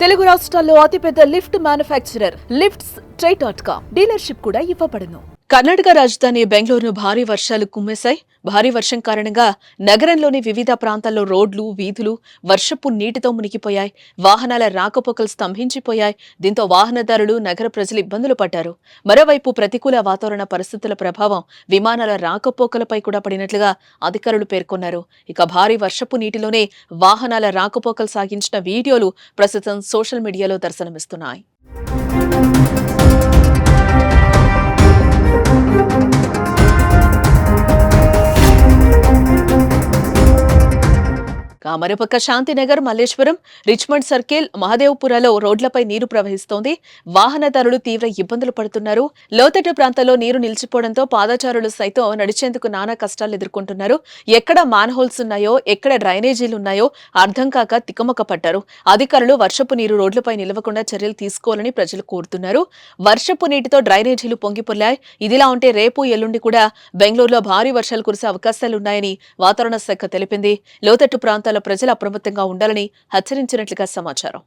తెలుగు రాష్ట్రాల్లో అతిపెద్ద lift manufacturer lifts ట్రై.com dealership కూడా ఇవ్వబడును. కర్ణాటక రాజధాని బెంగళూరును భారీ వర్షాలు కుమ్మేశాయి. భారీ వర్షం కారణంగా నగరంలోని వివిధ ప్రాంతాల్లో రోడ్లు, వీధులు వర్షపు నీటితో మునిగిపోయాయి. వాహనాల రాకపోకలు స్తంభించిపోయాయి. దీంతో వాహనదారులు, నగర ప్రజలు ఇబ్బందులు పడ్డారు. మరోవైపు ప్రతికూల వాతావరణ పరిస్థితుల ప్రభావం విమానాల రాకపోకలపై కూడా పడినట్లుగా అధికారులు పేర్కొన్నారు. ఇక భారీ వర్షపు నీటిలోనే వాహనాల రాకపోకలు సాగించిన వీడియోలు ప్రస్తుతం సోషల్ మీడియాలో దర్శనమిస్తున్నాయి. మరోపక్క శాంతినగర్, మల్లేశ్వరం, రిచ్మండ్ సర్కిల్, మహదేవ్పురలో రోడ్లపై నీరు ప్రవహిస్తోంది. వాహనదారులు తీవ్ర ఇబ్బందులు పడుతున్నారు. లోతట్టు ప్రాంతాల్లో నీరు నిలిచిపోవడంతో పాదచారులు సైతం నడిచేందుకు నానా కష్టాలు ఎదుర్కొంటున్నారు. ఎక్కడ మ్యాన్హోల్స్ ఉన్నాయో, ఎక్కడ డ్రైనేజీలున్నాయో అర్థం కాక తికమక పడ్డారు. అధికారులు వర్షపు నీరు రోడ్లపై నిలవకుండా చర్యలు తీసుకోవాలని ప్రజలు కోరుతున్నారు. వర్షపు నీటితో డ్రైనేజీలు పొంగిపొర్లాయి. ఇదిలా ఉంటే రేపు, ఎల్లుండి కూడా బెంగళూరులో భారీ వర్షాలు కురిసే అవకాశాలున్నాయని వాతావరణ శాఖ తెలిపింది. లోతట్టు ప్రాంతాల్లో ప్రజలు అప్రమత్తంగా ఉండాలని హెచ్చరించినట్లుగా సమాచారం.